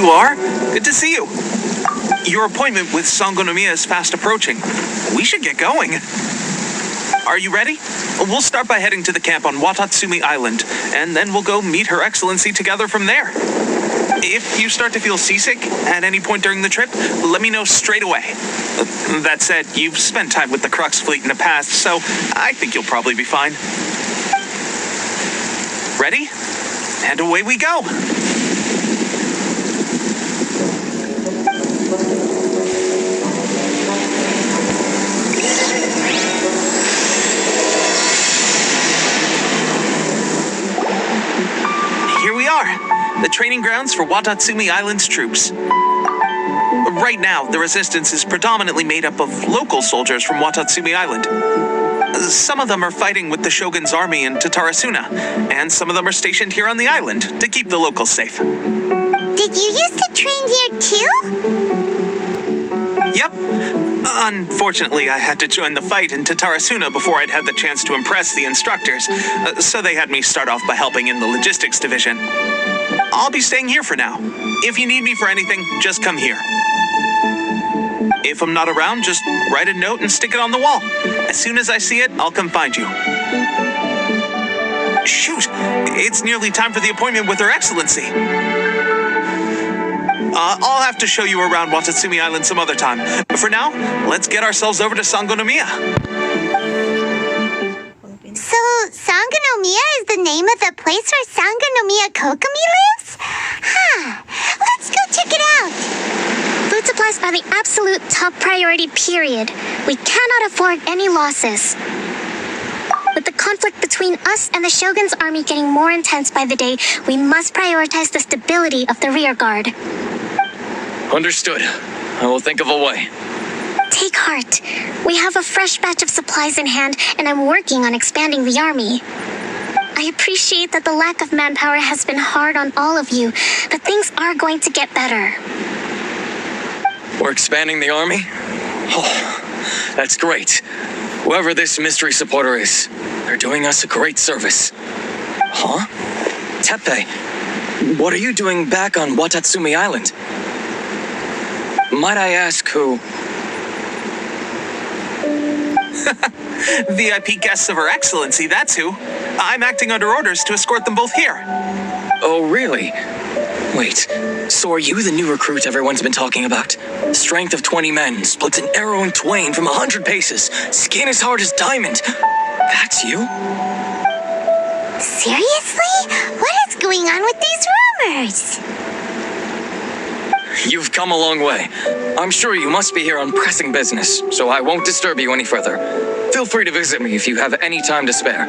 you are. Good to see you. Your appointment with Sangonomiya is fast approaching. We should get going. Are you ready? We'll start by heading to the camp on Watatsumi Island, and then we'll go meet Her Excellency together from there. If you start to feel seasick at any point during the trip, let me know straight away. That said, you've spent time with the Crux fleet in the past, so I think you'll probably be fine. Ready? And away we go! Here we are, the training grounds for Watatsumi Island's troops. Right now, the resistance is predominantly made up of local soldiers from Watatsumi Island. Some of them are fighting with the Shogun's army in Tatarasuna, and some of them are stationed here on the island to keep the locals safe. Did you used to train here too? Yep. Unfortunately, I had to join the fight in Tatarasuna before I'd had the chance to impress the instructors, so they had me start off by helping in the logistics division. I'll be staying here for now. If you need me for anything, just come here. If I'm not around, just write a note and stick it on the wall. As soon as I see it, I'll come find you. Shoot, it's nearly time for the appointment with Her Excellency. I'll have to show you around Watatsumi Island some other time. But for now, let's get ourselves over to Sangonomiya. So, Sangonomiya is the name of the place where Sangonomiya Kokomi lives? Huh. Let's go check it out. Food supplies are the absolute top priority, period. We cannot afford any losses. With the conflict between us and the Shogun's army getting more intense by the day, we must prioritize the stability of the rear guard. Understood. I will think of a way. Take heart. We have a fresh batch of supplies in hand, and I'm working on expanding the army. I appreciate that the lack of manpower has been hard on all of you, but things are going to get better. We're expanding the army? Oh, that's great. Whoever this mystery supporter is, they're doing us a great service. Huh? Teppei, what are you doing back on Watatsumi Island? Might I ask who? VIP guests of Her Excellency, that's who. I'm acting under orders to escort them both here. Oh, really? Wait, so are you the new recruit everyone's been talking about? Strength of 20 men, splits an arrow in twain from 100 paces, skin as hard as diamond. That's you? Seriously? What is going on with these rumors? You've come a long way. I'm sure you must be here on pressing business, so I won't disturb you any further. Feel free to visit me if you have any time to spare.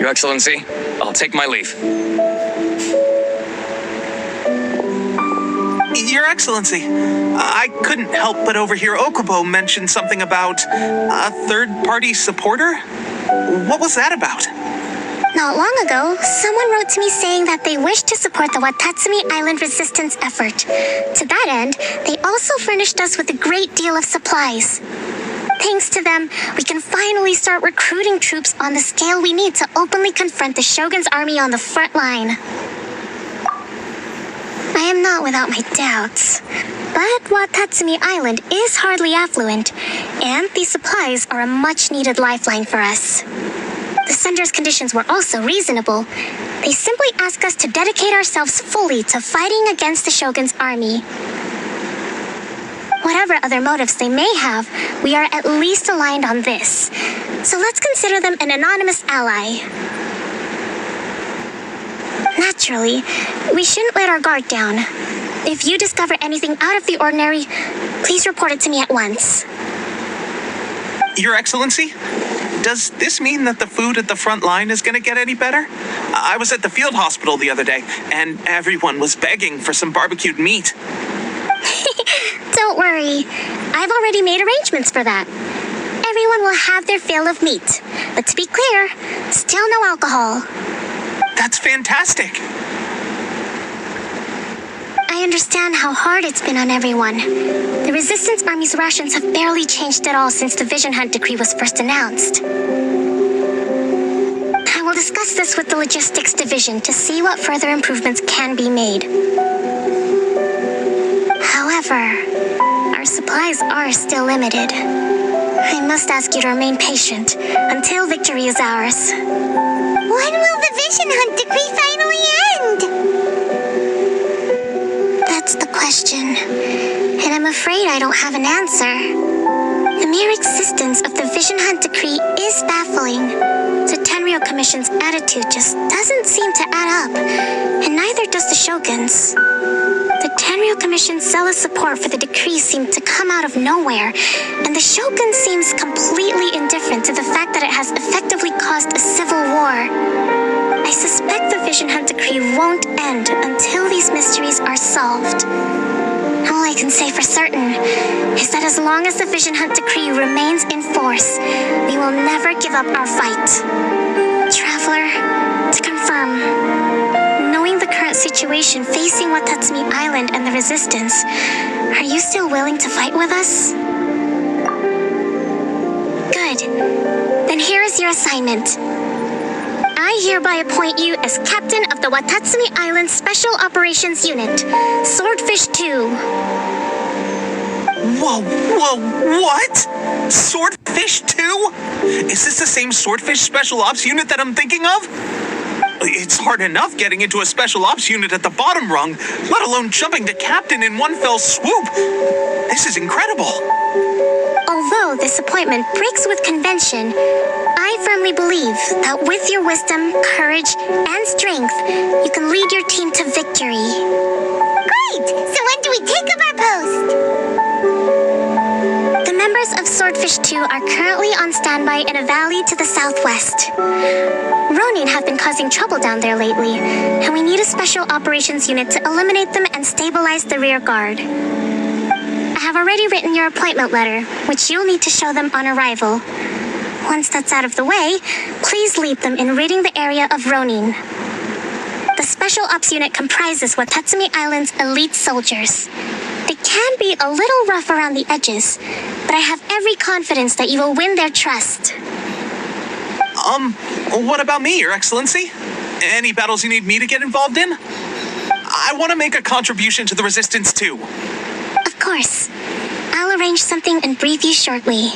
Your Excellency, I'll take my leave. Your Excellency, I couldn't help but overhear Okubo mention something about a third-party supporter. What was that about? Not long ago, someone wrote to me saying that they wish to support the Watatsumi Island resistance effort. To that end, they also furnished us with a great deal of supplies. Thanks to them, we can finally start recruiting troops on the scale we need to openly confront the Shogun's army on the front line. I am not without my doubts, but Watatsumi Island is hardly affluent, and these supplies are a much-needed lifeline for us. The sender's conditions were also reasonable. They simply ask us to dedicate ourselves fully to fighting against the Shogun's army. Whatever other motives they may have, we are at least aligned on this. So let's consider them an anonymous ally. Naturally, we shouldn't let our guard down. If you discover anything out of the ordinary, please report it to me at once. Your Excellency? Does this mean that the food at the front line is going to get any better? I was at the field hospital the other day, and everyone was begging for some barbecued meat. Don't worry. I've already made arrangements for that. Everyone will have their fill of meat. But to be clear, still no alcohol. That's fantastic. I understand how hard it's been on everyone. The Resistance Army's rations have barely changed at all since the Vision Hunt decree was first announced. I will discuss this with the Logistics Division to see what further improvements can be made. However, our supplies are still limited. I must ask you to remain patient until victory is ours. When will the Vision Hunt decree finally end? That's the question, and I'm afraid I don't have an answer. The mere existence of the Vision Hunt decree is baffling. The Tenryou Commission's attitude just doesn't seem to add up, and neither does the Shogun's. The Tenryou Commission's zealous support for the decree seemed to come out of nowhere, and the Shogun seems completely indifferent to the fact that it has effectively caused a civil war. I suspect the Vision Hunt decree won't end until these mysteries are solved. All I can say for certain is that as long as the Vision Hunt decree remains in force, we will never give up our fight. Traveler, to confirm, knowing the current situation facing Watatsumi Island and the Resistance, are you still willing to fight with us? Good. Then here is your assignment. I hereby appoint you as captain of the Watatsumi Island Special Operations Unit, Swordfish 2. Whoa, what? Swordfish 2? Is this the same Swordfish Special Ops unit that I'm thinking of? It's hard enough getting into a Special Ops unit at the bottom rung, let alone jumping to captain in one fell swoop. This is incredible. Although this appointment breaks with convention, I firmly believe that with your wisdom, courage, and strength, you can lead your team to victory. Great! So when do we take up our post? The members of Swordfish 2 are currently on standby in a valley to the southwest. Ronin have been causing trouble down there lately, and we need a special operations unit to eliminate them and stabilize the rear guard. I have already written your appointment letter, which you'll need to show them on arrival. Once that's out of the way, please lead them in ridding the area of Ronin. The Special Ops unit comprises Watatsumi Island's elite soldiers. They can be a little rough around the edges, but I have every confidence that you will win their trust. What about me, Your Excellency? Any battles you need me to get involved in? I want to make a contribution to the Resistance too. Of course. I'll arrange something and brief you shortly.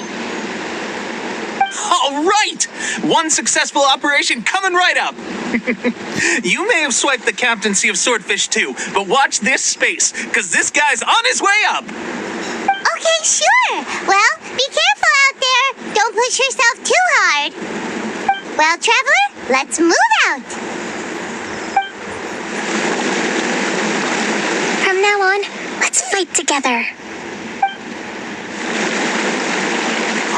All right! One successful operation coming right up! You may have swiped the captaincy of Swordfish 2, but watch this space, because this guy's on his way up! Okay, sure. Well, be careful out there. Don't push yourself too hard. Well, Traveler, let's move out. From now on, let's fight together.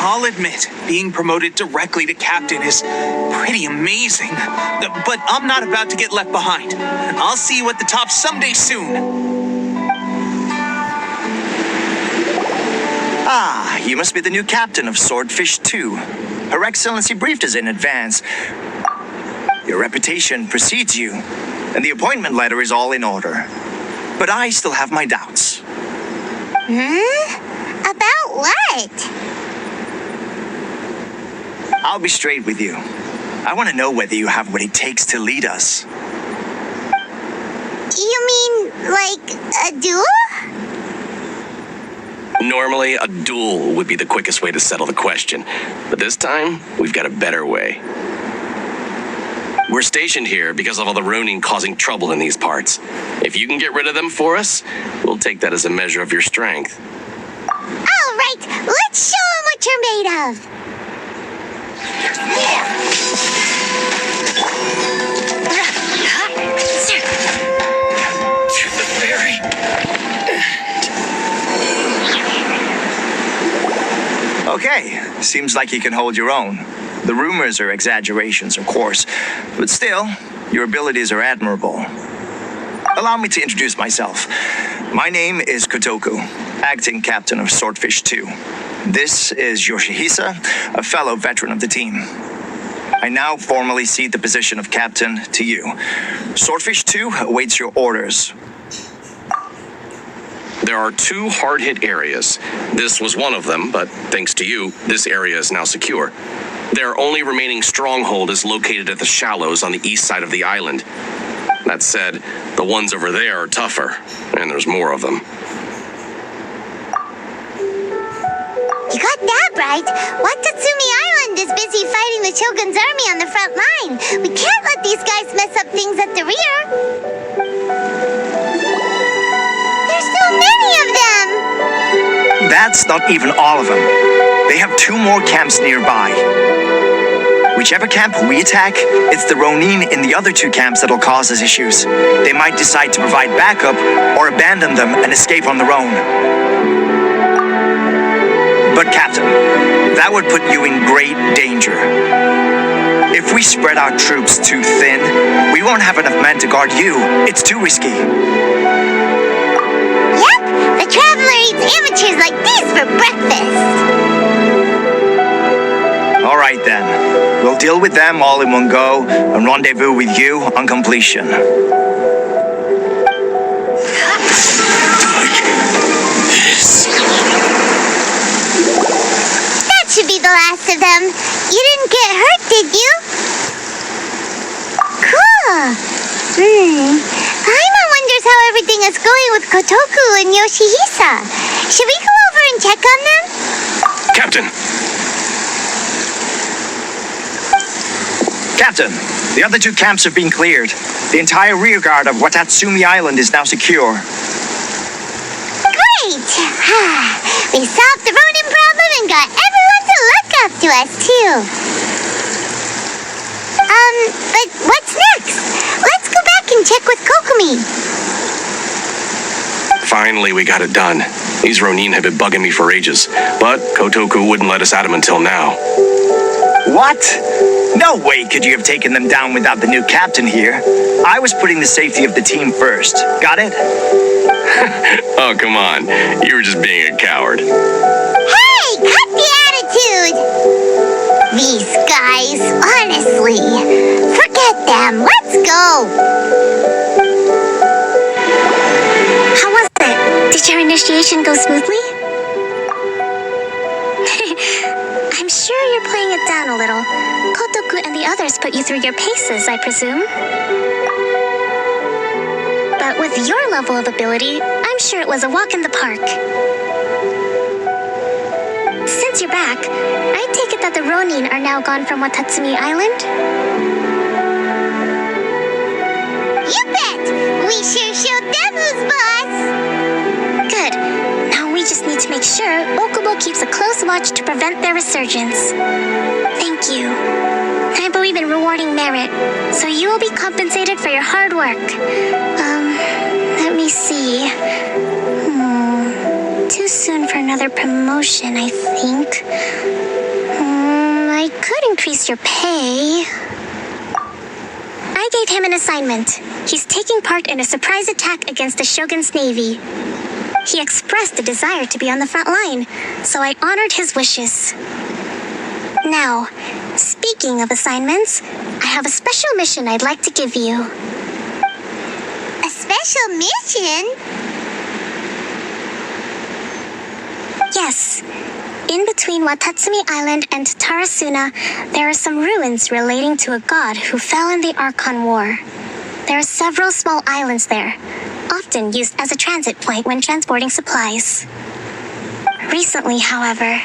I'll admit, being promoted directly to captain is pretty amazing. But I'm not about to get left behind. I'll see you at the top someday soon. Ah, you must be the new captain of Swordfish 2. Her Excellency briefed us in advance. Your reputation precedes you, and the appointment letter is all in order. But I still have my doubts. About what? I'll be straight with you. I want to know whether you have what it takes to lead us. You mean, like, a duel? Normally, a duel would be the quickest way to settle the question. But this time, we've got a better way. We're stationed here because of all the Ronin causing trouble in these parts. If you can get rid of them for us, we'll take that as a measure of your strength. All right, let's show them what you're made of. Okay, seems like you can hold your own. The rumors are exaggerations, of course, but still, your abilities are admirable. Allow me to introduce myself. My name is Kotoku, acting captain of Swordfish 2. This is Yoshihisa, a fellow veteran of the team. I now formally cede the position of captain to you. Swordfish 2 awaits your orders. There are 2 hard-hit areas. This was one of them, but thanks to you, this area is now secure. Their only remaining stronghold is located at the shallows on the east side of the island. That said, the ones over there are tougher, and there's more of them. got that right. Watatsumi Island is busy fighting the Shogun's army on the front line. We can't let these guys mess up things at the rear. There's so many of them. That's not even all of them. They have 2 more camps nearby. Whichever camp we attack, it's the Ronin in the other 2 camps that'll cause us issues. They might decide to provide backup or abandon them and escape on their own. But Captain, that would put you in great danger. If we spread our troops too thin, we won't have enough men to guard you. It's too risky. Yep, the Traveler eats amateurs like these for breakfast. All right then. We'll deal with them all in one go and rendezvous with you on completion. That should be the last of them. You didn't get hurt, did you? Cool. Paimon wonders how everything is going with Kotoku and Yoshihisa. Should we go over and check on them? Captain! Captain, the other 2 camps have been cleared. The entire rear guard of Watatsumi Island is now secure. Great! We solved the Ronin problem and got everyone to look up to us, too. But what's next? Let's go back and check with Kokomi. Finally, we got it done. These Ronin have been bugging me for ages, but Kotoku wouldn't let us at him until now. What? No way could you have taken them down without the new captain here. I was putting the safety of the team first. Got it? Oh, come on. You were just being a coward. Hey, cut the attitude! These guys, honestly. Forget them. Let's go. How was it? Did your initiation go smoothly? I'm sure you're playing it down a little. Kotoku and the others put you through your paces, I presume. But with your level of ability, I'm sure it was a walk in the park. Since you're back, I take it that the Ronin are now gone from Watatsumi Island? You bet! We sure showed them who's boss! Good. Now we just need to make sure Okubo keeps a close watch to prevent their resurgence. Thank you. I believe in rewarding merit, so you will be compensated for your hard work. Let me see. Too soon for another promotion, I think. I could increase your pay. I gave him an assignment. He's taking part in a surprise attack against the Shogun's navy. He expressed a desire to be on the front line, so I honored his wishes. Now, speaking of assignments, I have a special mission I'd like to give you. A special mission? Yes. In between Watatsumi Island and Tarasuna, there are some ruins relating to a god who fell in the Archon War. There are several small islands there, often used as a transit point when transporting supplies. Recently, however,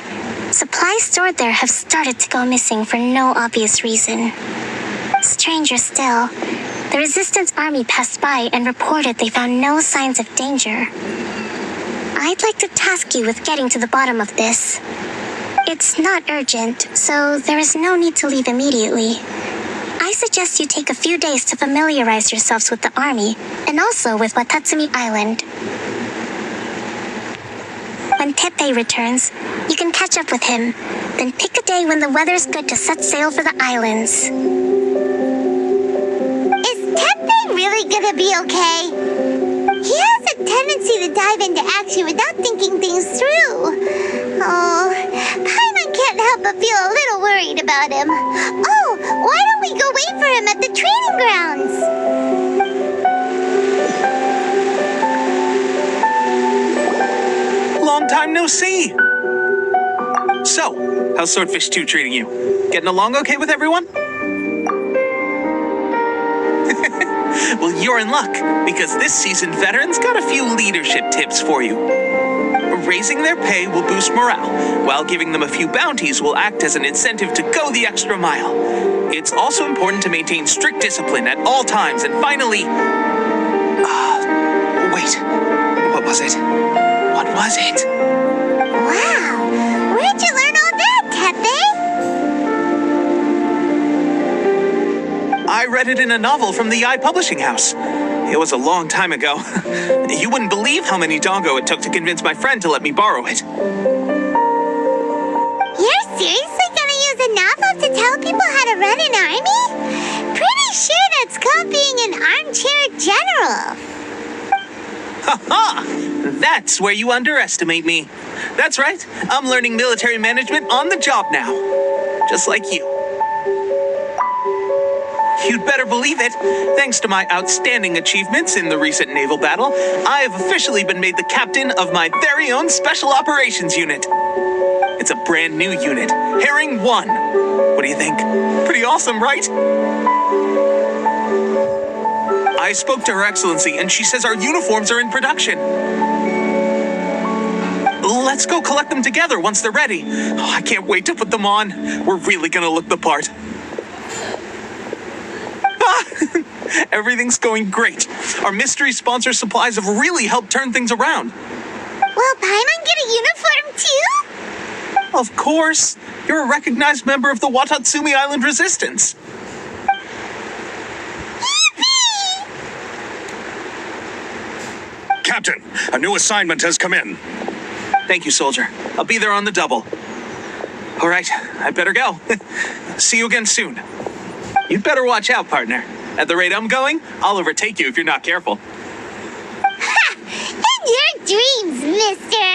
supplies stored there have started to go missing for no obvious reason. Stranger still, the Resistance army passed by and reported they found no signs of danger. I'd like to task you with getting to the bottom of this. It's not urgent, so there is no need to leave immediately. I suggest you take a few days to familiarize yourselves with the army, and also with Watatsumi Island. When Teppei returns, you can catch up with him, then pick a day when the weather's good to set sail for the islands. Is Teppei really gonna be okay? He has a tendency to dive into action without thinking things through. Oh, Paimon can't help but feel a little worried about him. Oh, why don't we go wait for him at the training grounds? Long time no see. So, how's Swordfish 2 treating you? Getting along okay with everyone? Well, you're in luck, because this season, veterans got a few leadership tips for you. Raising their pay will boost morale, while giving them a few bounties will act as an incentive to go the extra mile. It's also important to maintain strict discipline at all times, and finally... wait. What was it? What was it? Wow! Where'd you learn all that, Tepe? I read it in a novel from the Eye Publishing House. It was a long time ago. You wouldn't believe how many doggo it took to convince my friend to let me borrow it. You're seriously gonna use a novel to tell people how to run an army? Pretty sure that's called being an armchair general. Ha! That's where you underestimate me. That's right. I'm learning military management on the job now. Just like you. You'd better believe it. Thanks to my outstanding achievements in the recent naval battle, I have officially been made the captain of my very own Special Operations Unit. It's a brand new unit, Herring 1. What do you think? Pretty awesome, right? I spoke to Her Excellency, and she says our uniforms are in production. Let's go collect them together once they're ready. Oh, I can't wait to put them on. We're really gonna look the part. Everything's going great. Our mystery sponsor supplies have really helped turn things around. Will Paimon get a uniform too? Of course. You're a recognized member of the Watatsumi Island Resistance. Yippee! Captain, a new assignment has come in. Thank you, soldier. I'll be there on the double. All right, I better go. See you again soon. You'd better watch out, partner. At the rate I'm going, I'll overtake you if you're not careful. Ha! In your dreams, mister!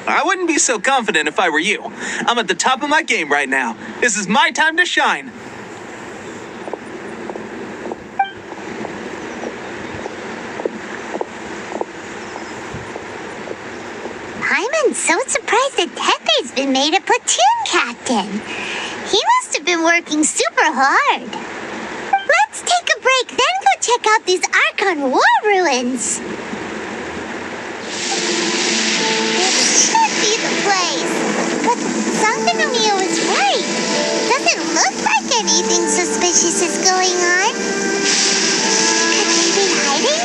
I wouldn't be so confident if I were you. I'm at the top of my game right now. This is my time to shine. Paimon's so surprised that Tepe's been made a platoon captain. He must have been working super hard. Let's take a break, then go check out these Archon war ruins. This should be the place. But Sangonomiya was right. Doesn't look like anything suspicious is going on. Could they be hiding?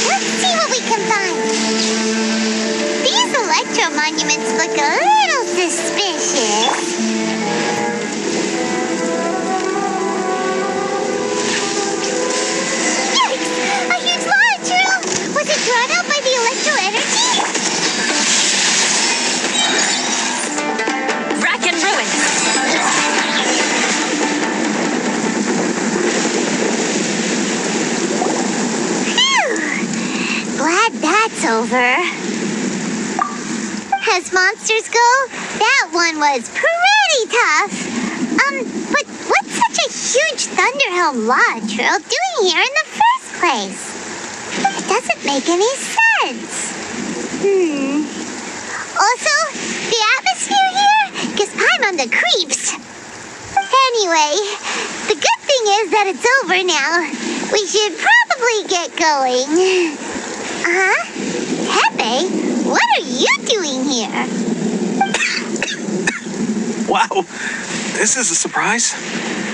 Let's see what we can find. These electro monuments look a little suspicious. Yikes! A huge launch room! Was it drawn out by the electro energy? Rack and ruin. Phew! Glad that's over. As monsters go, that one was pretty tough. But what's such a huge Thunderhelm launch drill doing here in the first place? It doesn't make any sense. Also, the atmosphere here gives Paimon the creeps. Anyway, the good thing is that it's over now. We should probably get going. Huh? Tepe? What are you doing here? Wow, this is a surprise.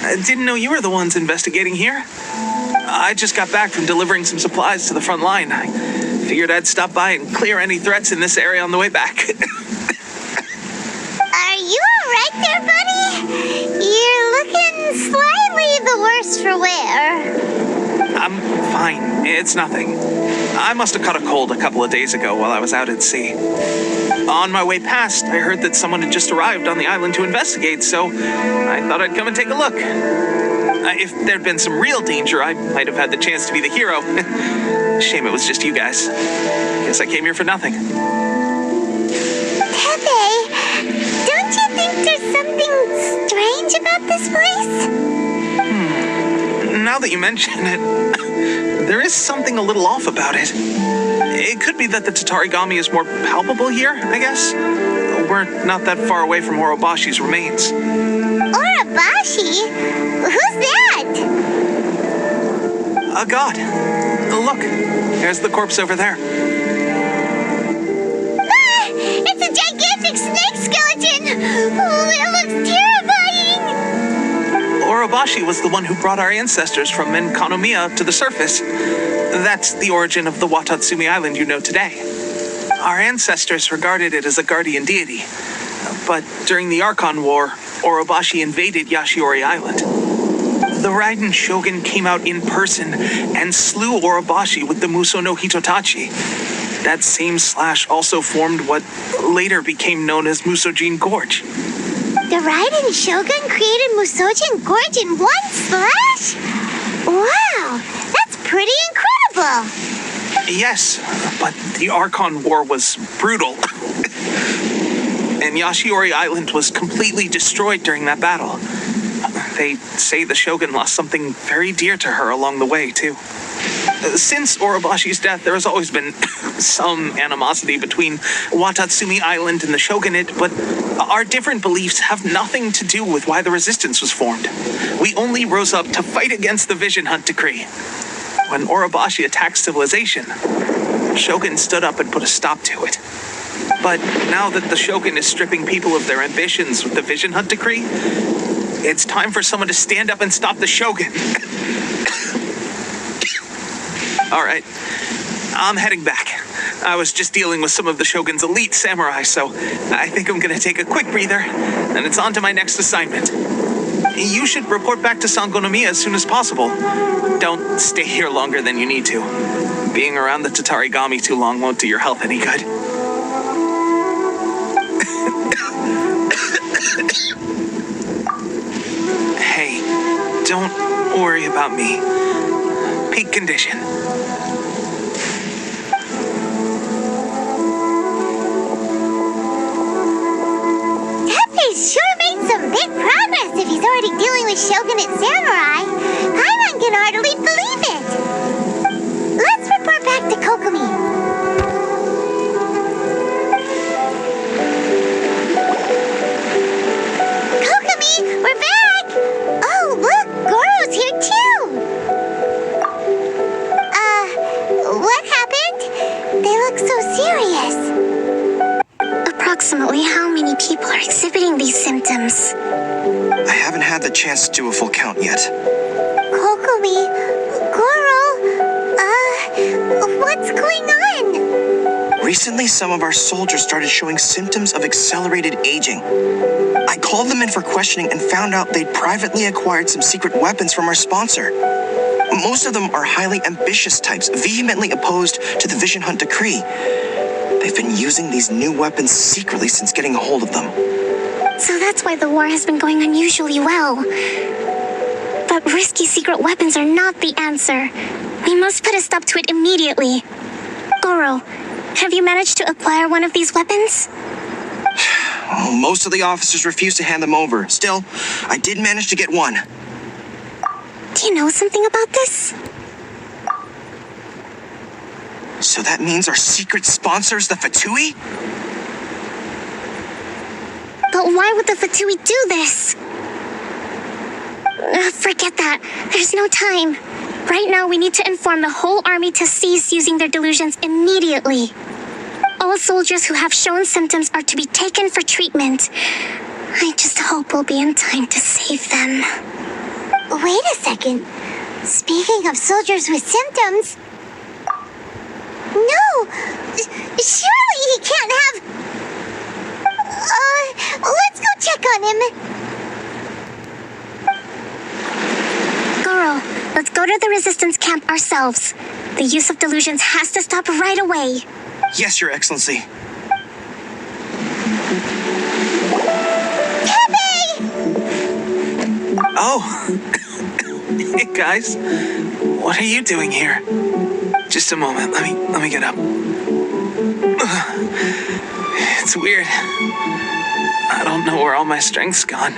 I didn't know you were the ones investigating here. I just got back from delivering some supplies to the front line. I figured I'd stop by and clear any threats in this area on the way back. Are you alright there, buddy? You're looking slightly the worse for wear. I'm fine. It's nothing. I must have caught a cold a couple of days ago while I was out at sea. On my way past, I heard that someone had just arrived on the island to investigate, so I thought I'd come and take a look. If there'd been some real danger, I might have had the chance to be the hero. Shame it was just you guys. Guess I came here for nothing. Tepe, don't you think there's something strange about this place? Now that you mention it, there is something a little off about it. It could be that the Tatarigami is more palpable here, I guess. We're not that far away from Orobashi's remains. Orobashi? Who's that? A god. Look, there's the corpse over there. Orobashi was the one who brought our ancestors from Menkanomiya to the surface. That's the origin of the Watatsumi Island you know today. Our ancestors regarded it as a guardian deity. But during the Archon War, Orobashi invaded Yashiori Island. The Raiden Shogun came out in person and slew Orobashi with the Muso no Hitotachi. That same slash also formed what later became known as Musojin Gorge. The Raiden Shogun created Musojin Gorge in one slash? Wow, that's pretty incredible. Yes, but the Archon War was brutal. And Yashiori Island was completely destroyed during that battle. They say the Shogun lost something very dear to her along the way, too. Since Orobashi's death, there has always been some animosity between Watatsumi Island and the Shogunate, but our different beliefs have nothing to do with why the resistance was formed. We only rose up to fight against the Vision Hunt Decree. When Orobashi attacked civilization, Shogun stood up and put a stop to it. But now that the Shogun is stripping people of their ambitions with the Vision Hunt Decree, it's time for someone to stand up and stop the Shogun. All right, I'm heading back. I was just dealing with some of the Shogun's elite samurai, so I think I'm gonna take a quick breather, and it's on to my next assignment. You should report back to Sangonomiya as soon as possible. Don't stay here longer than you need to. Being around the Tatarigami too long won't do your health any good. Hey, don't worry about me. Peak condition. He's sure made some big progress if he's already dealing with Shogunate samurai. Paimon can hardly believe it. Let's report back to Kokomi. Kokomi, we're back! Oh, look, Goro's here too! What happened? They look so serious. Approximately how many people are exhibiting these symptoms? I haven't had the chance to do a full count yet. Kokomi, Goro, what's going on? Recently, some of our soldiers started showing symptoms of accelerated aging. I called them in for questioning and found out they'd privately acquired some secret weapons from our sponsor. Most of them are highly ambitious types, vehemently opposed to the Vision Hunt Decree. They've been using these new weapons secretly since getting a hold of them. So that's why the war has been going unusually well. But risky secret weapons are not the answer. We must put a stop to it immediately. Goro, have you managed to acquire one of these weapons? Most of the officers refuse to hand them over. Still, I did manage to get one. Do you know something about this? So that means our secret sponsor is the Fatui? But why would the Fatui do this? Forget that. There's no time. Right now, we need to inform the whole army to cease using their delusions immediately. All soldiers who have shown symptoms are to be taken for treatment. I just hope we'll be in time to save them. Wait a second. Speaking of soldiers with symptoms... No! Surely he can't have... let's go check on him. Goro, let's go to the resistance camp ourselves. The use of delusions has to stop right away. Yes, Your Excellency. Oh. Hey, guys. What are you doing here? Just a moment. Let me get up. It's weird. I don't know where all my strength's gone.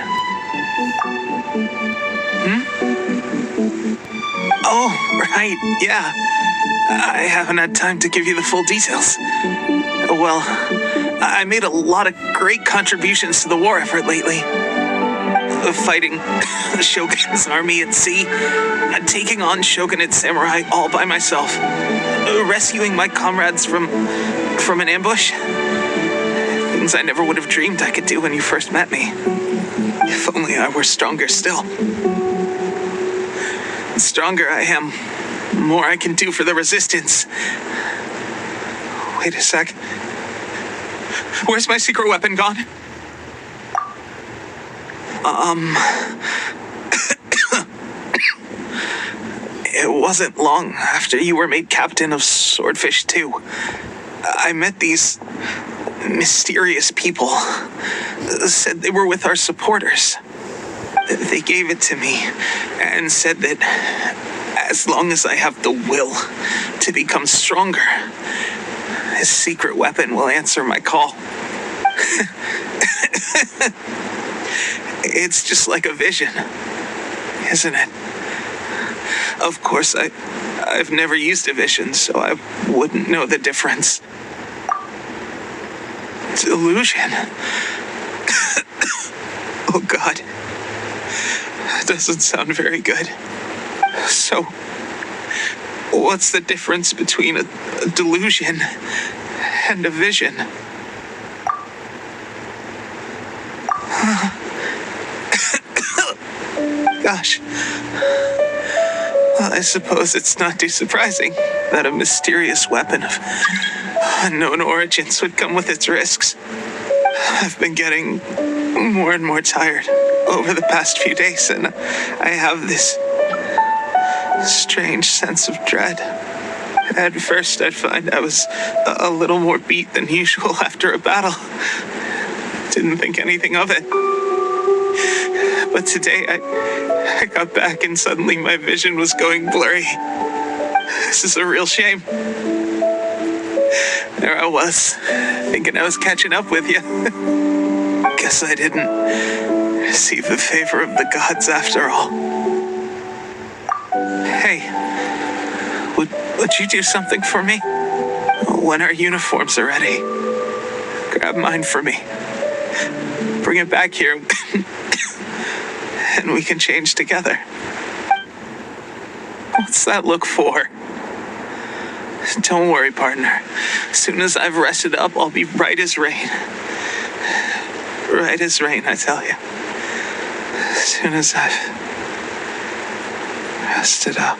Oh, right. Yeah. I haven't had time to give you the full details. Well, I made a lot of great contributions to the war effort lately. Fighting the Shogun's army at sea, taking on Shogunate samurai all by myself, rescuing my comrades from an ambush. Things I never would have dreamed I could do when you first met me. If only I were stronger still. The stronger I am, the more I can do for the Resistance. Wait a sec. Where's my secret weapon gone? It wasn't long after you were made captain of Swordfish 2. I met these mysterious people. Said they were with our supporters. They gave it to me and said that as long as I have the will to become stronger, his secret weapon will answer my call. It's just like a vision, isn't it? Of course, I've never used a vision, so I wouldn't know the difference. Delusion. Oh God. That doesn't sound very good. So, what's the difference between a delusion and a vision? Gosh. Well, I suppose it's not too surprising that a mysterious weapon of unknown origins would come with its risks. I've been getting more and more tired over the past few days, and I have this strange sense of dread. At first, I'd find I was a little more beat than usual after a battle. Didn't think anything of it. But today, I got back and suddenly my vision was going blurry. This is a real shame. There I was, thinking I was catching up with you. Guess I didn't receive the favor of the gods after all. Hey, would you do something for me? When our uniforms are ready, grab mine for me. Bring it back here, and we can change together. What's that look for? Don't worry, partner. As soon as I've rested up, I'll be right as rain. Right as rain, I tell you. As soon as I've rested up.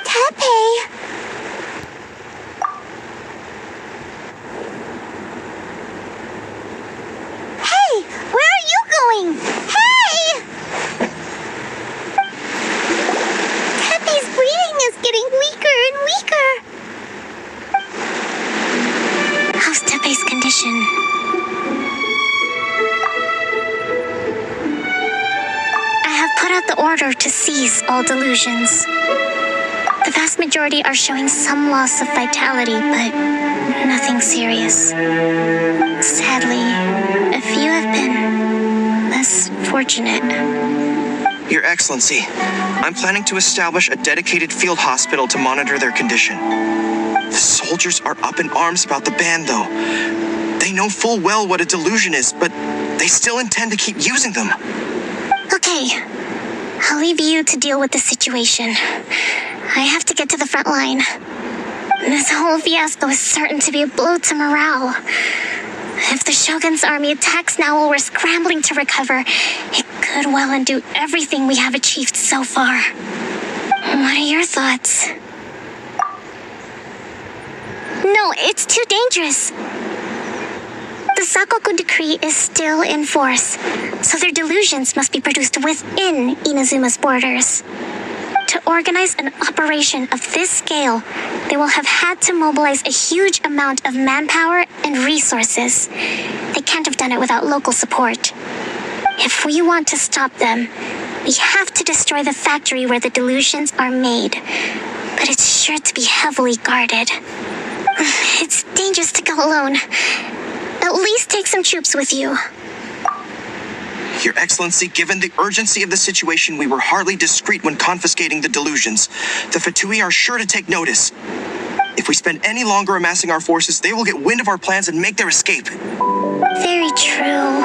Tepe! Hey, where are you going? Hey! Tepe's breathing is getting weaker and weaker. How's Tepe's condition? I have put out the order to cease all delusions. The vast majority are showing some loss of vitality, but nothing serious. Sadly, a few have been less fortunate. Your Excellency, I'm planning to establish a dedicated field hospital to monitor their condition. The soldiers are up in arms about the ban, though. They know full well what a delusion is, but they still intend to keep using them. Okay, I'll leave you to deal with the situation. I have to get to the front line. This whole fiasco is certain to be a blow to morale. If the Shogun's army attacks now while we're scrambling to recover, it could well undo everything we have achieved so far. What are your thoughts? No, it's too dangerous. The Sakoku decree is still in force, so their delusions must be produced within Inazuma's borders. To organize an operation of this scale, they will have had to mobilize a huge amount of manpower and resources. They can't have done it without local support. If we want to stop them, we have to destroy the factory where the delusions are made. But it's sure to be heavily guarded. It's dangerous to go alone. At least take some troops with you. Your Excellency, given the urgency of the situation, we were hardly discreet when confiscating the delusions. The Fatui are sure to take notice. If we spend any longer amassing our forces, they will get wind of our plans and make their escape. Very true.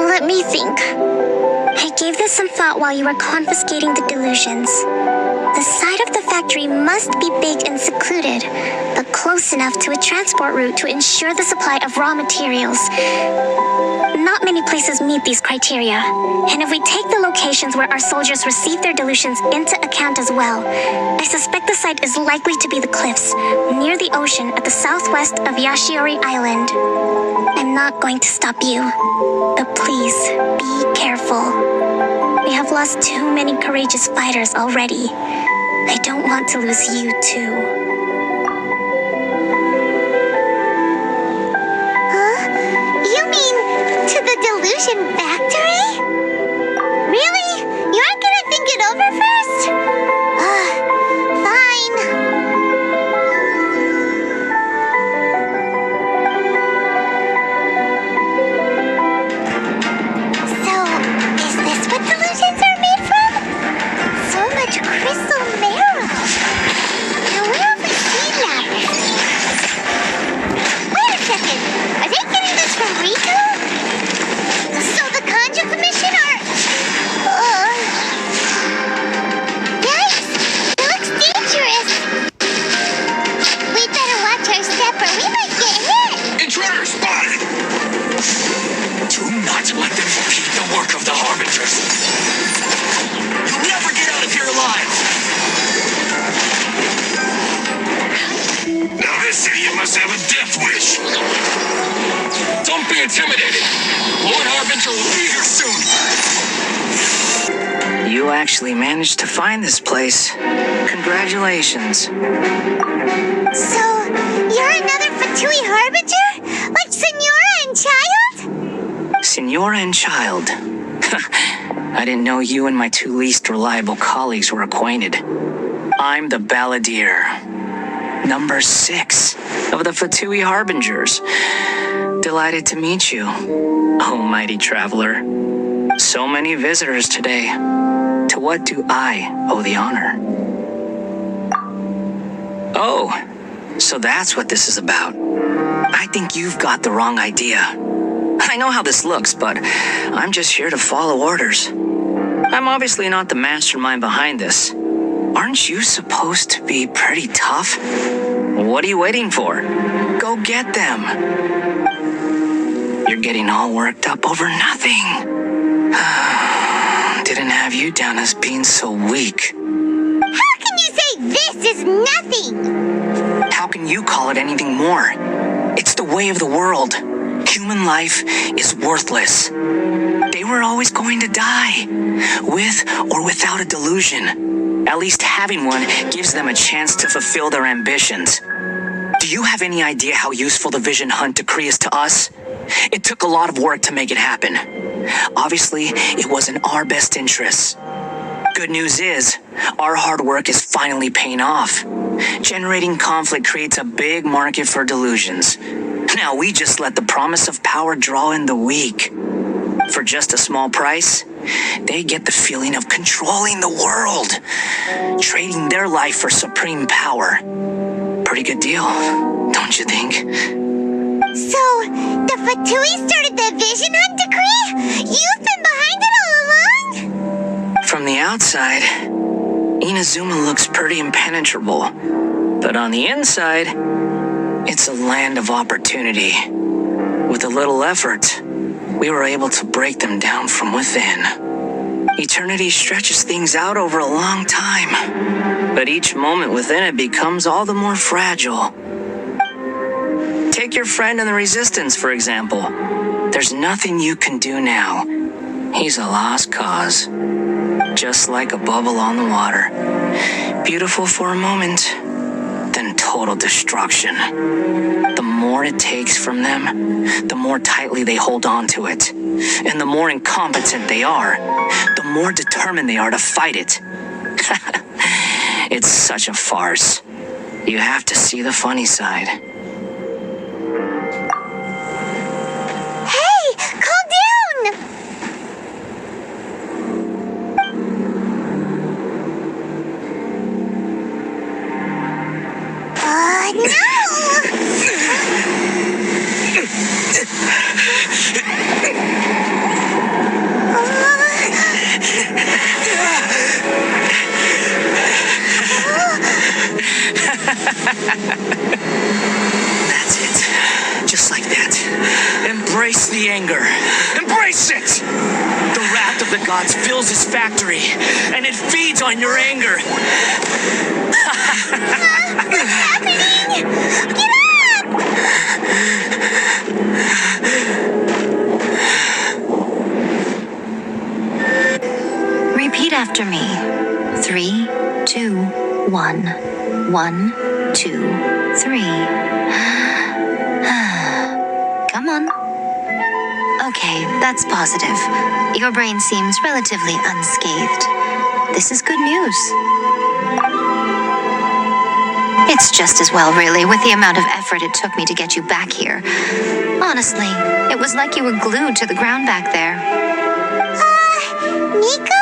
Let me think. I gave this some thought while you were confiscating the delusions. The side of the factory must be big and secluded, but close enough to a transport route to ensure the supply of raw materials. Not not many places meet these criteria. And if we take the locations where our soldiers receive their delusions into account as well, I suspect the site is likely to be the cliffs near the ocean at the southwest of Yashiori Island. I'm not going to stop you, but please be careful. We have lost too many courageous fighters already. I don't want to lose you too. You mean to the delusion factory? Really? You aren't gonna think it over first? Fine. So, is this what delusions are made from? So much crystal marrow. Now where have we seen that? Wait a second. Are they getting this from Riku? So the Kanji Commission are... Yikes! It looks dangerous. We'd better watch our step or we might get hit. Intruder spotted! Do not let them repeat the work of the Harbingers. You'll never get out of here alive! Now this idiot must have a death wish. Don't be intimidated. Lord Harbinger will be here soon. You actually managed to find this place. Congratulations. So, you're another Fatui Harbinger? Like Senora and Child? Senora and Child. I didn't know you and my two least reliable colleagues were acquainted. I'm the Balladeer, number 6 of the Fatui Harbingers. Delighted to meet you, oh mighty traveler. So many visitors today. To what do I owe the honor? Oh, so that's what this is about. I think you've got the wrong idea. I know how this looks, but I'm just here to follow orders. I'm obviously not the mastermind behind this. Aren't you supposed to be pretty tough? What are you waiting for? Go get them. You're getting all worked up over nothing. Didn't have you down as being so weak. How can you say this is nothing? How can you call it anything more? It's the way of the world. Human life is worthless. They were always going to die, with or without a delusion. At least having one gives them a chance to fulfill their ambitions. Do you have any idea how useful the Vision Hunt decree is to us? It took a lot of work to make it happen. Obviously, it was in our best interests. Good news is, our hard work is finally paying off. Generating conflict creates a big market for delusions. Now we just let the promise of power draw in the weak. For just a small price, they get the feeling of controlling the world, trading their life for supreme power. Pretty good deal, don't you think? So, the Fatui started the Vision Hunt decree? You've been behind it all along? From the outside, Inazuma looks pretty impenetrable. But on the inside, it's a land of opportunity. With a little effort, we were able to break them down from within. Eternity stretches things out over a long time, but each moment within it becomes all the more fragile. Take your friend in the Resistance, for example. There's nothing you can do now. He's a lost cause. Just like a bubble on the water. Beautiful for a moment, then total destruction. The more it takes from them, the more tightly they hold on to it. And the more incompetent they are, the more determined they are to fight it. It's such a farce. You have to see the funny side. Hey, calm down! No! Embrace the anger. Embrace it! The wrath of the gods fills his factory, and it feeds on your anger. What's happening? Get up! Repeat after me. 3, 2, 1. 1, 2, 3. Come on. Okay, that's positive. Your brain seems relatively unscathed. This is good news. It's just as well, really, with the amount of effort it took me to get you back here. Honestly, it was like you were glued to the ground back there. Nico?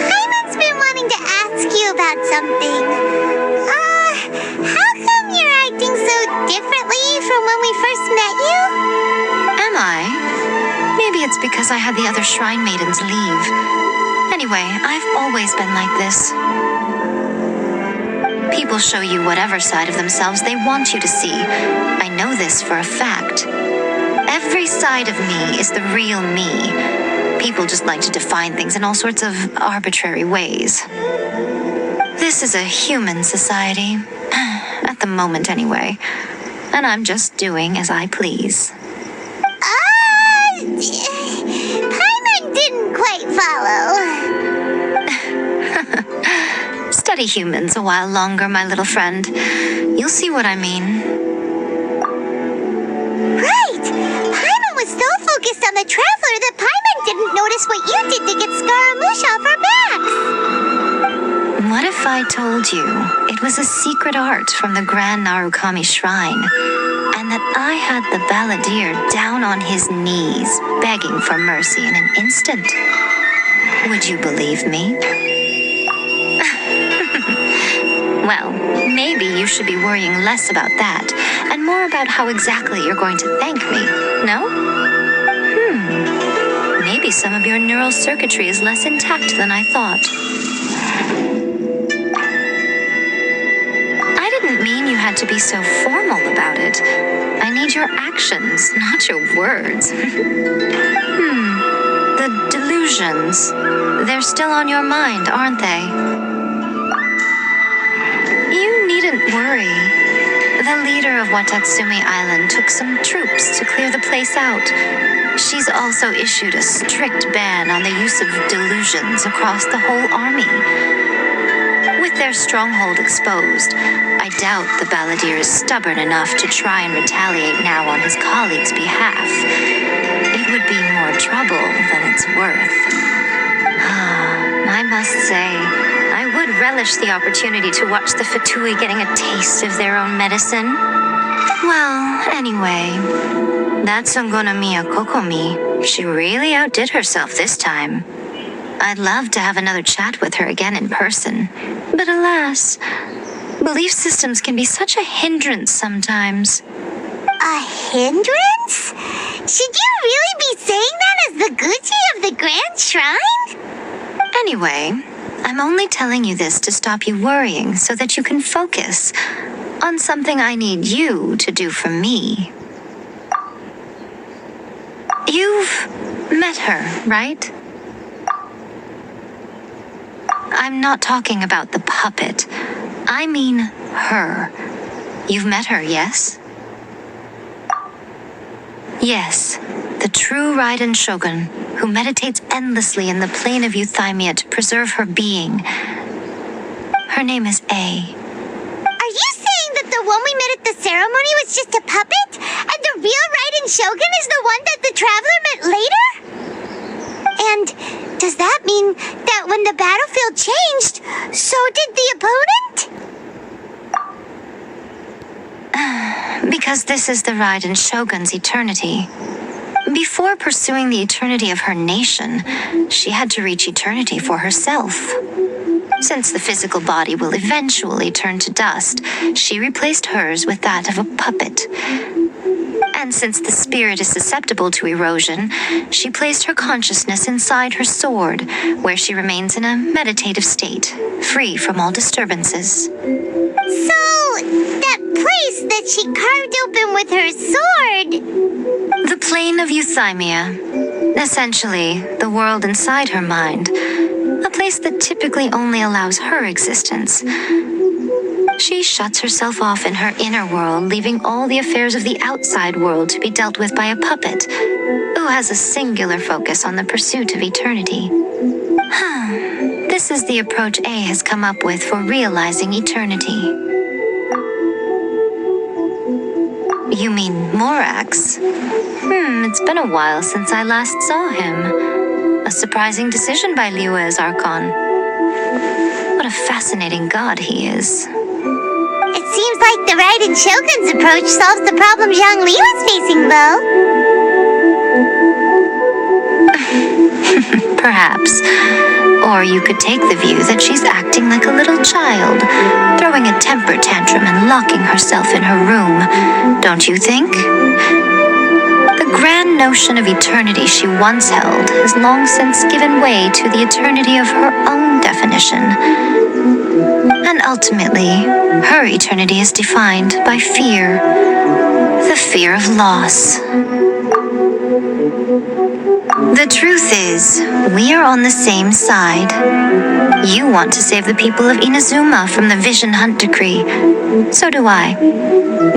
Paimon's been wanting to ask you about something. How come you're acting so differently from when we first met you? Am I? Maybe it's because I had the other shrine maidens leave. Anyway, I've always been like this. People show you whatever side of themselves they want you to see. I know this for a fact. Every side of me is the real me. People just like to define things in all sorts of arbitrary ways. This is a human society. At the moment, anyway. And I'm just doing as I please. Paimon didn't quite follow. Study humans a while longer, my little friend. You'll see what I mean. Right! Paimon was so focused on the Traveler that Paimon didn't notice what you did to get Scaramouche off our backs. What if I told you it was a secret art from the Grand Narukami Shrine, and that I had the balladeer down on his knees, begging for mercy in an instant? Would you believe me? Well, maybe you should be worrying less about that, and more about how exactly you're going to thank me, no? Maybe some of your neural circuitry is less intact than I thought. I didn't mean you had to be so formal about it. I need your actions, not your words. The delusions. They're still on your mind, aren't they? You needn't worry. The leader of Watatsumi Island took some troops to clear the place out. She's also issued a strict ban on the use of delusions across the whole army. With their stronghold exposed, I doubt the balladeer is stubborn enough to try and retaliate now on his colleagues' behalf. It would be more trouble than it's worth. I must say, I would relish the opportunity to watch the Fatui getting a taste of their own medicine. Well, anyway, that Sangonomiya Kokomi, she really outdid herself this time. I'd love to have another chat with her again in person. But alas, belief systems can be such a hindrance sometimes. A hindrance? Should you really be saying that as the Gucci of the Grand Shrine? Anyway, I'm only telling you this to stop you worrying so that you can focus on something I need you to do for me. You've met her, right? I'm not talking about the puppet. I mean her. You've met her, yes? Yes, the true Raiden Shogun, who meditates endlessly in the plane of Euthymia to preserve her being. Her name is A. Are you saying that the one we met at the ceremony was just a puppet? And the real Raiden Shogun is the one that the Traveler met later? And does that mean that when the battlefield changed, so did the opponent? Because this is the Raiden Shogun's eternity. Before pursuing the eternity of her nation, she had to reach eternity for herself. Since the physical body will eventually turn to dust, she replaced hers with that of a puppet. And since the spirit is susceptible to erosion, she placed her consciousness inside her sword, where she remains in a meditative state, free from all disturbances. So, that place that she carved open with her sword... The plane of euthymia. Essentially, the world inside her mind. A place that typically only allows her existence. She shuts herself off in her inner world, leaving all the affairs of the outside world to be dealt with by a puppet, who has a singular focus on the pursuit of eternity. This is the approach A has come up with for realizing eternity. You mean Morax? It's been a while since I last saw him. A surprising decision by Liu's Archon. What a fascinating god he is. It seems like the Raiden Shogun's approach solves the problem Zhongli was facing, though. Perhaps. Or you could take the view that she's acting like a little child, throwing a temper tantrum and locking herself in her room. Don't you think? The grand notion of eternity she once held has long since given way to the eternity of her own definition. And ultimately, her eternity is defined by fear. The fear of loss. The truth is, we are on the same side. You want to save the people of Inazuma from the Vision Hunt decree. So do I.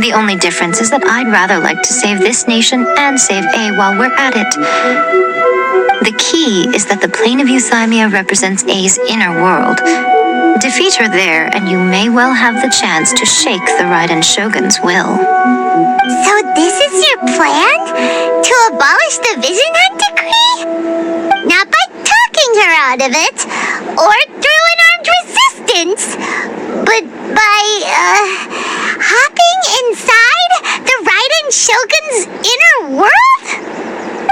The only difference is that I'd rather like to save this nation and save A while we're at it. The key is that the plane of euthymia represents A's inner world. Defeat her there, and you may well have the chance to shake the Raiden Shogun's will. So this is your plan? To abolish the Vision Hunt decree? Not by talking her out of it, or through an armed resistance, but by, hopping inside the Raiden Shogun's inner world?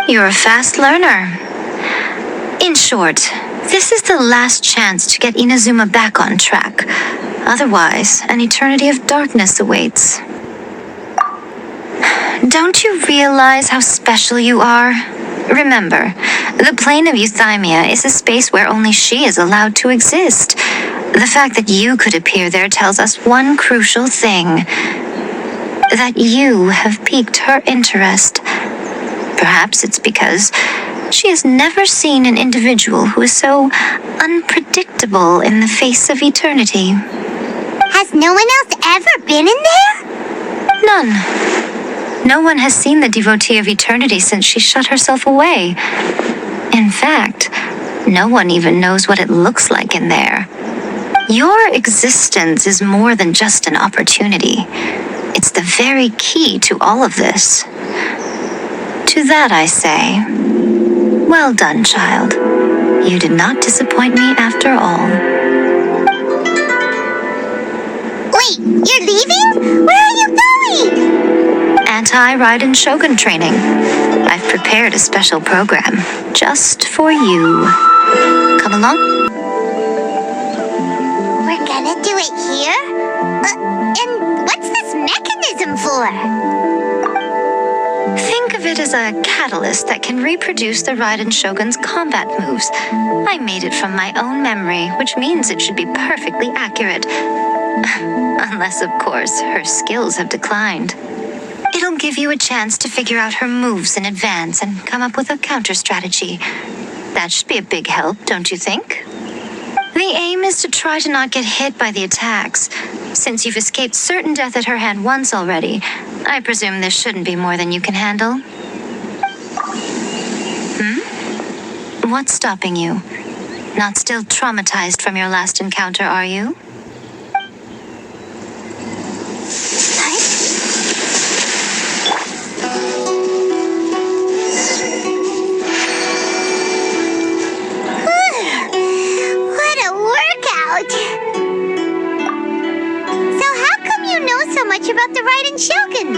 You're a fast learner. In short, this is the last chance to get Inazuma back on track. Otherwise, an eternity of darkness awaits. Don't you realize how special you are? Remember, the plane of euthymia is a space where only she is allowed to exist. The fact that you could appear there tells us one crucial thing. That you have piqued her interest. Perhaps it's because she has never seen an individual who is so unpredictable in the face of eternity. Has no one else ever been in there? None. No one has seen the devotee of eternity since she shut herself away. In fact, no one even knows what it looks like in there. Your existence is more than just an opportunity. It's the very key to all of this. To that I say, well done, child. You did not disappoint me after all. Wait, you're leaving? Where are you going? Anti-Raiden Shogun training. I've prepared a special program just for you. Come along. We're gonna do it here? And what's this mechanism for? Think of it as a catalyst that can reproduce the Raiden Shogun's combat moves. I made it from my own memory, which means it should be perfectly accurate. Unless, of course, her skills have declined. It'll give you a chance to figure out her moves in advance and come up with a counter strategy. That should be a big help, don't you think? The aim is to try to not get hit by the attacks. Since you've escaped certain death at her hand once already, I presume this shouldn't be more than you can handle. What's stopping you? Not still traumatized from your last encounter, are you? What a workout! So how come you know so much about the Raiden Shogun?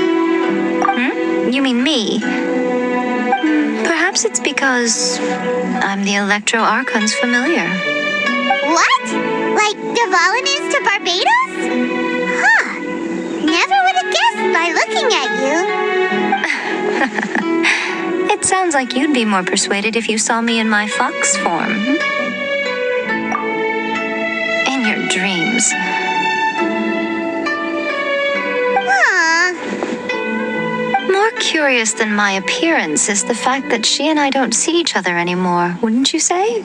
You mean me? Perhaps it's because I'm the Electro Archon's familiar. What? Like Dvalin is to Barbados? Huh. Never would have guessed by looking at you. It sounds like you'd be more persuaded if you saw me in my fox form. In your dreams. curious than my appearance is the fact that she and I don't see each other anymore, wouldn't you say?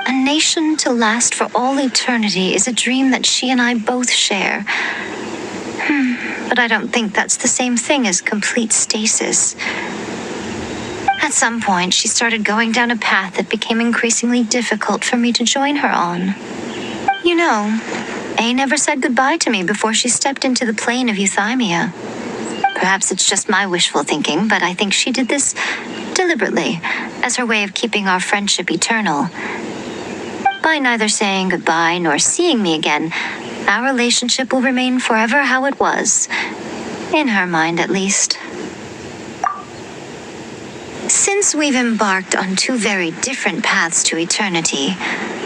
A nation to last for all eternity is a dream that she and I both share. But I don't think that's the same thing as complete stasis. At some point, she started going down a path that became increasingly difficult for me to join her on. You know, A never said goodbye to me before she stepped into the plane of euthymia. Perhaps it's just my wishful thinking, but I think she did this deliberately, as her way of keeping our friendship eternal. By neither saying goodbye nor seeing me again, our relationship will remain forever how it was. In her mind, at least. Since we've embarked on two very different paths to eternity,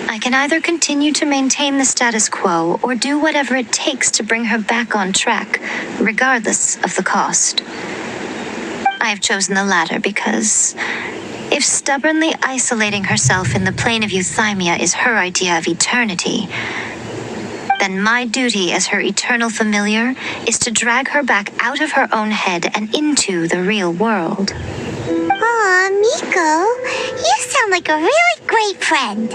I can either continue to maintain the status quo or do whatever it takes to bring her back on track, regardless of the cost. I have chosen the latter because if stubbornly isolating herself in the plane of euthymia is her idea of eternity, then my duty as her eternal familiar is to drag her back out of her own head and into the real world. Aw, Miko, you sound like a really great friend.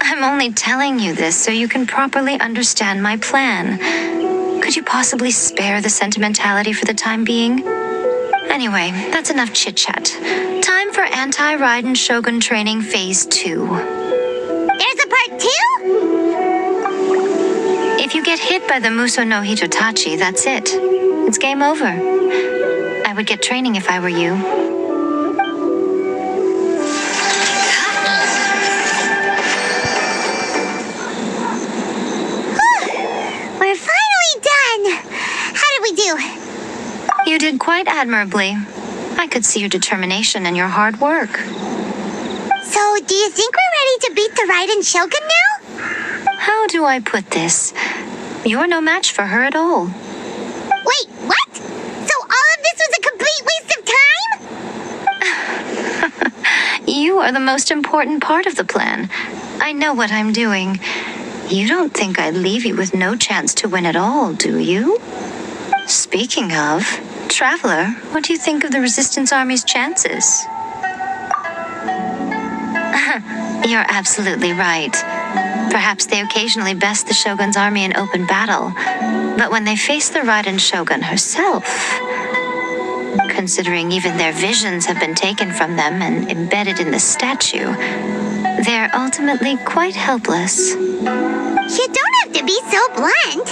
I'm only telling you this so you can properly understand my plan. Could you possibly spare the sentimentality for the time being? Anyway, that's enough chit-chat. Time for Anti-Raiden Shogun Training Phase 2. There's a part 2? If you get hit by the Muso no Hitotachi, that's it. It's game over. I would get training if I were you. We're finally done. How did we do? You did quite admirably. I could see your determination and your hard work. So, do you think we're ready to beat the Raiden Shogun now? How do I put this? You're no match for her at all. Wait, what? So all of this was a complete waste of time? You are the most important part of the plan. I know what I'm doing. You don't think I'd leave you with no chance to win at all, do you? Speaking of, Traveler, what do you think of the Resistance Army's chances? You're absolutely right. Perhaps they occasionally best the Shogun's army in open battle, but when they face the Raiden Shogun herself, considering even their visions have been taken from them and embedded in the statue, they're ultimately quite helpless. You don't have to be so blunt.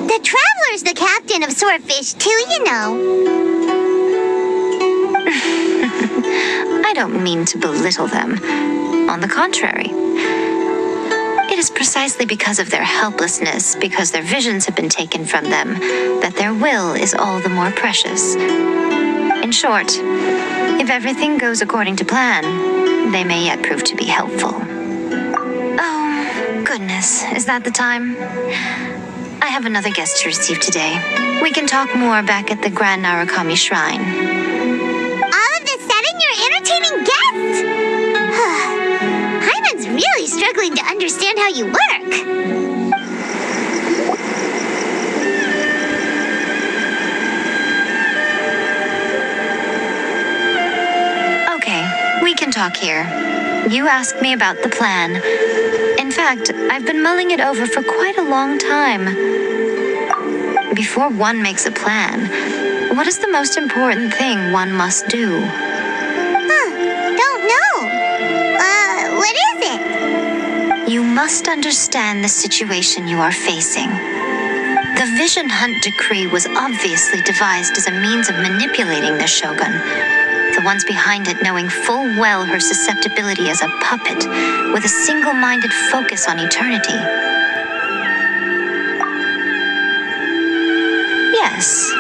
The Traveler's the captain of Swordfish too, you know. I don't mean to belittle them. On the contrary. It is precisely because of their helplessness, because their visions have been taken from them, that their will is all the more precious. In short, if everything goes according to plan, they may yet prove to be helpful. Oh, goodness, is that the time? I have another guest to receive today. We can talk more back at the Grand Narukami Shrine. All of a sudden, you're entertaining guests? Paimon's really struggling to understand how you work. Okay, we can talk here. You asked me about the plan. In fact, I've been mulling it over for quite a long time. Before one makes a plan, what is the most important thing one must do? Don't know. What is it? You must understand the situation you are facing. The Vision Hunt Decree was obviously devised as a means of manipulating the Shogun, the ones behind it knowing full well her susceptibility as a puppet with a single-minded focus on eternity. Yes,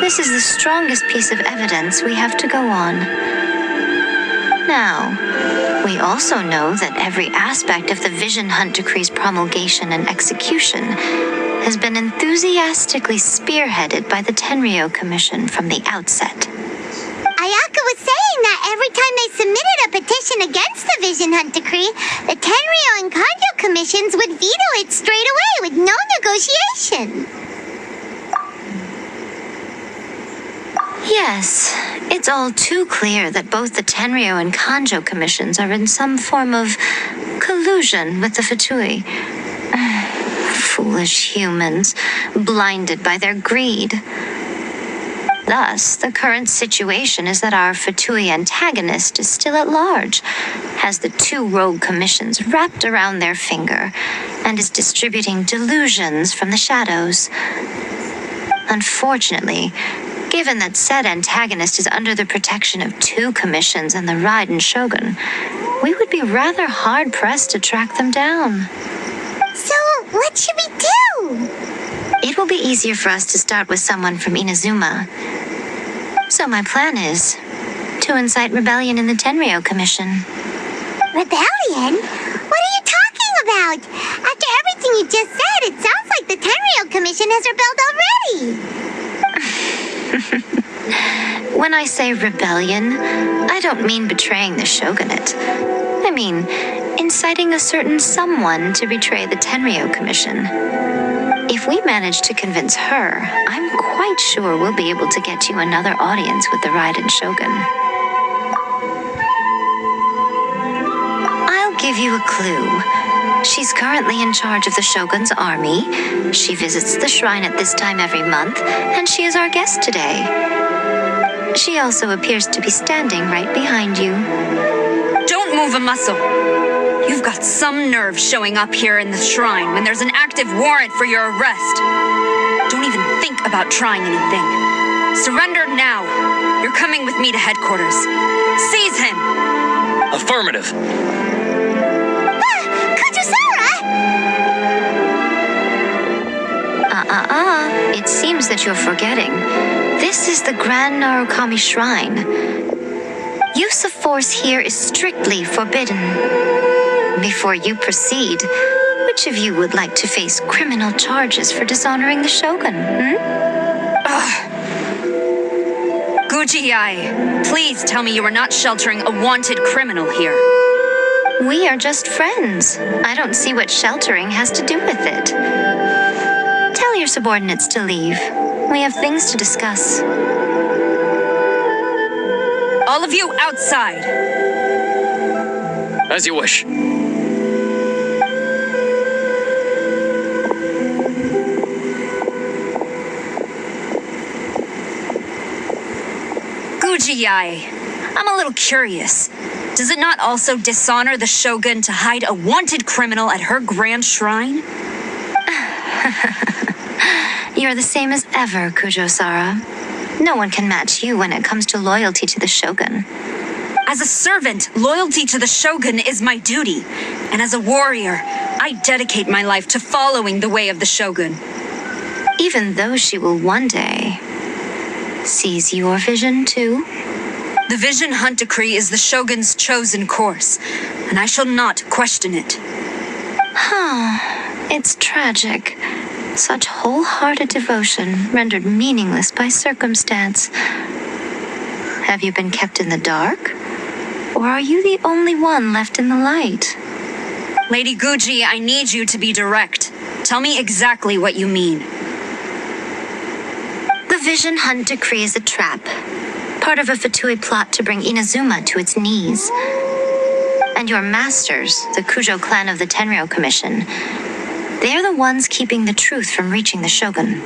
this is the strongest piece of evidence we have to go on. Now, we also know that every aspect of the Vision Hunt Decree's promulgation and execution has been enthusiastically spearheaded by the Tenryo Commission from the outset. Ayaka was saying that every time they submitted a petition against the Vision Hunt Decree, the Tenryo and Kanjo commissions would veto it straight away with no negotiation. Yes, it's all too clear that both the Tenryo and Kanjo commissions are in some form of collusion with the Fatui. Foolish humans, blinded by their greed. Thus, the current situation is that our Fatui antagonist is still at large, has the two rogue commissions wrapped around their finger, and is distributing delusions from the shadows. Unfortunately, given that said antagonist is under the protection of two commissions and the Raiden Shogun, we would be rather hard-pressed to track them down. So, what should we do? It will be easier for us to start with someone from Inazuma. So my plan is to incite rebellion in the Tenryo Commission. Rebellion? What are you talking about? After everything you just said, it sounds like the Tenryo Commission has rebelled already. When I say rebellion, I don't mean betraying the shogunate. I mean inciting a certain someone to betray the Tenryo Commission. If we manage to convince her, I'm quite sure we'll be able to get you another audience with the Raiden Shogun. I'll give you a clue. She's currently in charge of the Shogun's army. She visits the shrine at this time every month, and she is our guest today. She also appears to be standing right behind you. Don't move a muscle. You've got some nerve showing up here in the shrine when there's an active warrant for your arrest. Don't even think about trying anything. Surrender now. You're coming with me to headquarters. Seize him! Affirmative. It seems that you're forgetting. This is the Grand Narukami Shrine. Use of force here is strictly forbidden. Before you proceed, which of you would like to face criminal charges for dishonoring the Shogun, Guji-ai, please tell me you are not sheltering a wanted criminal here. We are just friends. I don't see what sheltering has to do with it. Tell your subordinates to leave. We have things to discuss. All of you outside. As you wish. Guji-ai, I'm a little curious. Does it not also dishonor the Shogun to hide a wanted criminal at her grand shrine? You're the same as ever, Kujo-Sara. No one can match you when it comes to loyalty to the Shogun. As a servant, loyalty to the Shogun is my duty. And as a warrior, I dedicate my life to following the way of the Shogun. Even though she will one day seize your vision too? The Vision Hunt Decree is the Shogun's chosen course, and I shall not question it. It's tragic. Such wholehearted devotion rendered meaningless by circumstance. Have you been kept in the dark? Or are you the only one left in the light? Lady Guji, I need you to be direct. Tell me exactly what you mean. The Vision Hunt Decree is a trap. Part of a Fatui plot to bring Inazuma to its knees. And your masters, the Kujo clan of the Tenryo Commission, they're the ones keeping the truth from reaching the Shogun.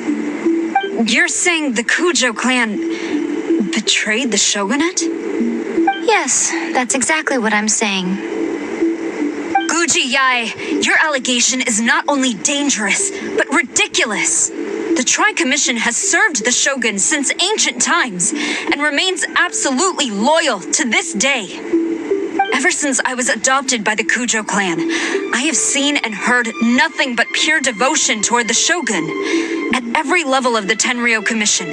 You're saying the Kujo clan betrayed the Shogunate? Yes, that's exactly what I'm saying. Guji-ai, your allegation is not only dangerous, but ridiculous. The Tri-Commission has served the Shogun since ancient times, and remains absolutely loyal to this day. Ever since I was adopted by the Kujo clan, I have seen and heard nothing but pure devotion toward the Shogun, at every level of the Tenryo Commission,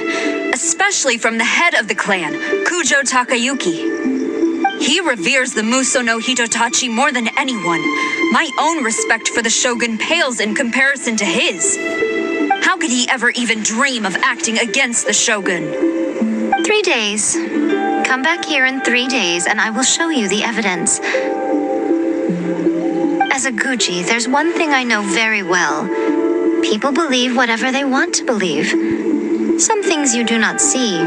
especially from the head of the clan, Kujo Takayuki. He reveres the Muso no Hitotachi more than anyone. My own respect for the Shogun pales in comparison to his. How could he ever even dream of acting against the Shogun? 3 days. Come back here in 3 days and I will show you the evidence. As a Guji, there's one thing I know very well. People believe whatever they want to believe. Some things you do not see,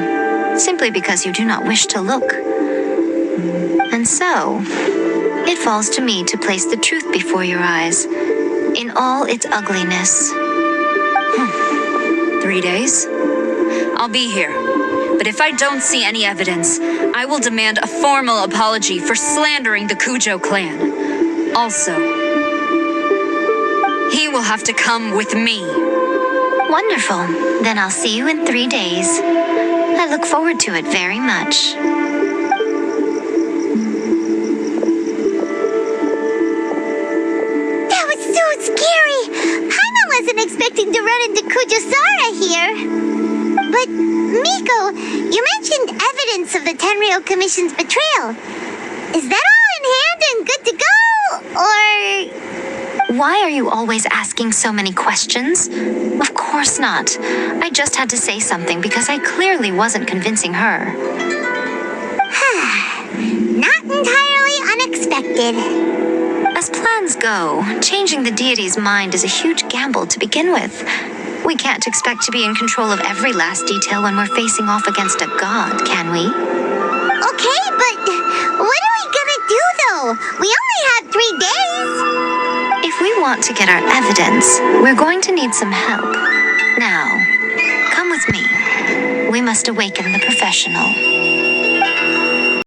simply because you do not wish to look. And so, it falls to me to place the truth before your eyes, in all its ugliness. 3 days? I'll be here. But if I don't see any evidence, I will demand a formal apology for slandering the Kujo clan. Also, he will have to come with me. Wonderful. Then I'll see you in 3 days. I look forward to it very much. That was so scary. Paimon wasn't expecting to run into Kujosara here. But, Miko, you mentioned evidence of the Tenryou Commission's betrayal. Is that all in hand and good to go? Or... Why are you always asking so many questions? Of course not. I just had to say something because I clearly wasn't convincing her. Not entirely unexpected. As plans go, changing the deity's mind is a huge gamble to begin with. We can't expect to be in control of every last detail when we're facing off against a god, can we? Okay, but what are we gonna do though? We only have 3 days. If we want to get our evidence, we're going to need some help. Now, come with me. We must awaken the professional.